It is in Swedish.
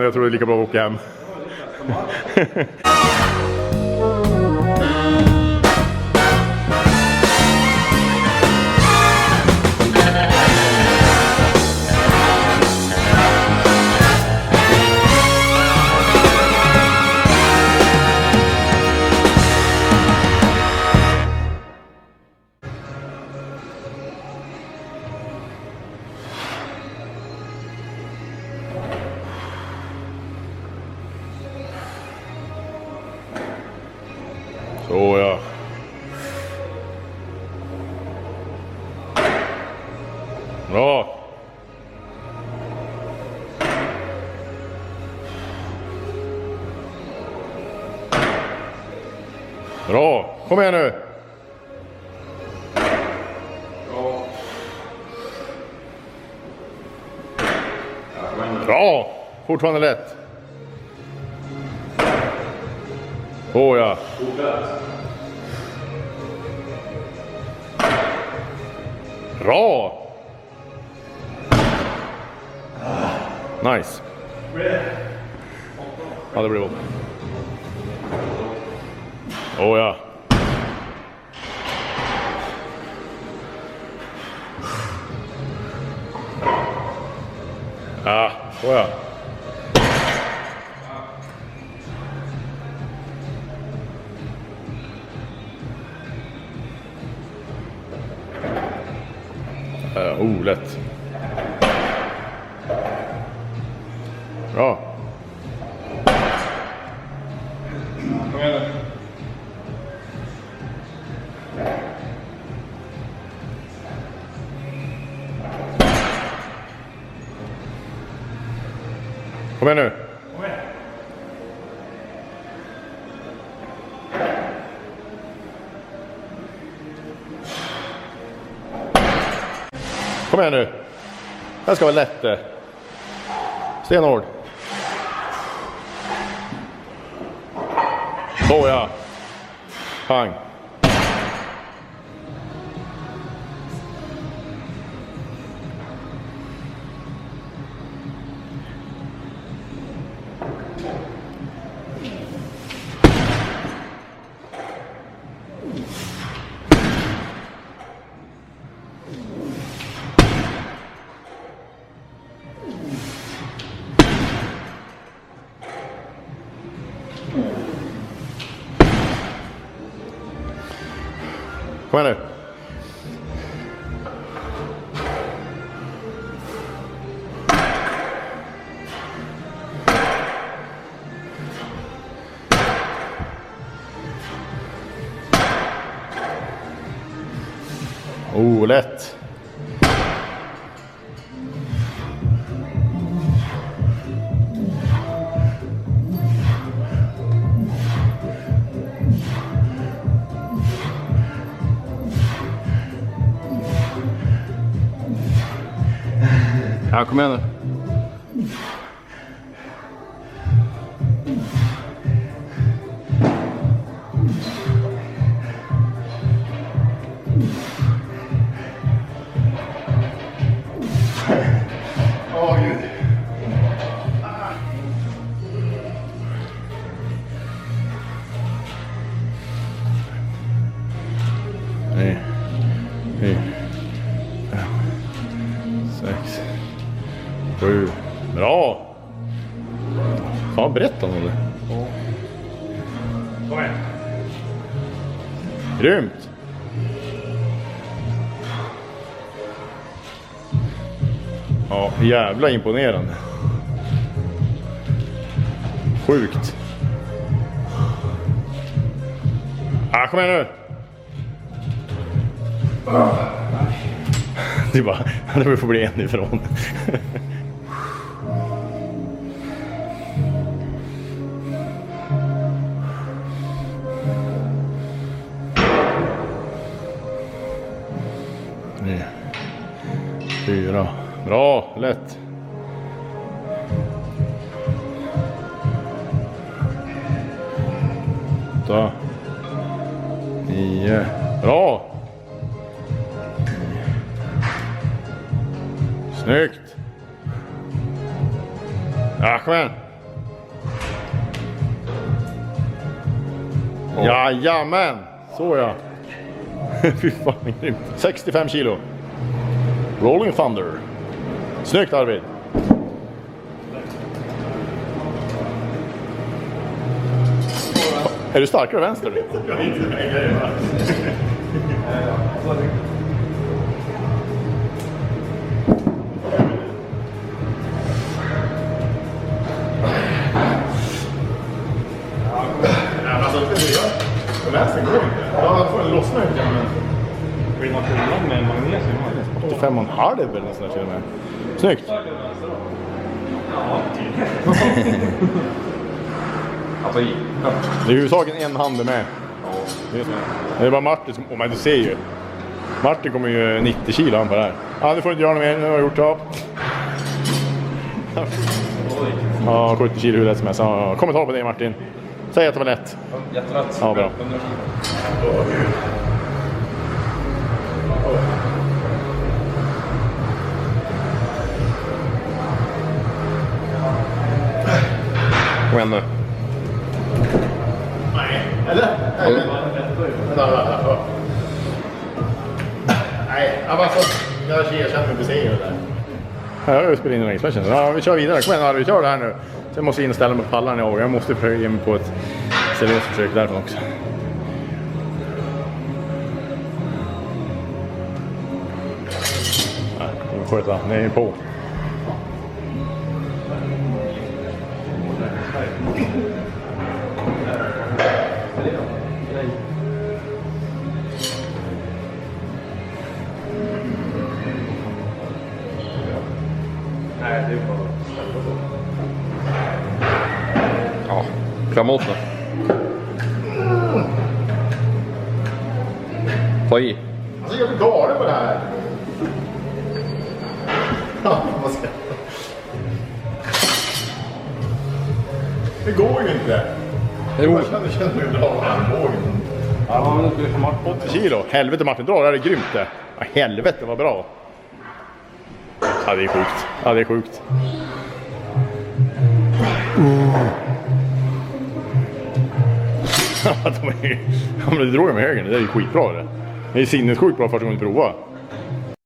men jag tror det är lika bra att åka hem. Så ja. Bra. Bra. Kom igen nu. Bra. Bra. Fortfarande lätt. Åh ja. Bra. Nice. Ja, det blir bra. Åh ja. Ja, åh ja. Lätt. Bra. Kom igen nu. Kom igen nu. Det ska vara lätt. Stenhård. Så ja. Pang. Kom igen nu. Lätt. Ja, kom igen nu. Åh, gud. Nej. 6. 7. Bra. Fan, berätta om det. Kom igen. Grymt. Ja, jävla imponerande. Sjukt. Ah, kom igen nu. Det bara, det får bli en ifrån. Nej. 4. Bra, lätt. 8. 9. Bra. Snyggt. Ja, kom igen. Jajamän! Så ja. Fy fan, grymt. 65 kilo. Rolling Thunder. Snyggt Arvid. Är du starkare vänster? Jag är inte den här grejen, va? Vänster går inte. Ja, får en lossna inte. Vill man kolla med magnesium? 85,5 eller något sånt där till och med. Snyggt. Det är huvudsaken en hand är med. Det är bara Martin som... men du ser ju. Martin kommer ju 90 kilo han på det här. Ja, det får inte göra något mer. Nu har jag gjort det. Ja, 70 kilo hur lätt som helst. Ja, kommentar på det Martin. Säg att det var lätt. Jättelätt. Ja, bra. Kom igen nu. Nej, eller? Nej, jag känner mig besegrad där. Ja, jag spelar in en race. Ja, vi kör vidare. Kom igen, vi kör det här nu. Sen måste jag in och ställa mig på pallarna jag måste försöka ge mig på ett seriöst försök därifrån också. Nej, det får sköta. Nej, på. Nej, det är bara... Ja, framåt då. Ta i. Alltså jag blir galen på det här. Ja, vad ska jag... Det går ju inte. Jo. Jag känner mig bra på armbågen. Ja, men det blir för Martin. 80 kilo. Helvete Martin, dra. Det här är grymt det. Ja, helvete vad bra. Ja, det är sjukt. Ja, det är sjukt. Ja, men det drog jag med högen. Det är ju skitbra det. Det är sinnessjukt bra första gången du provar.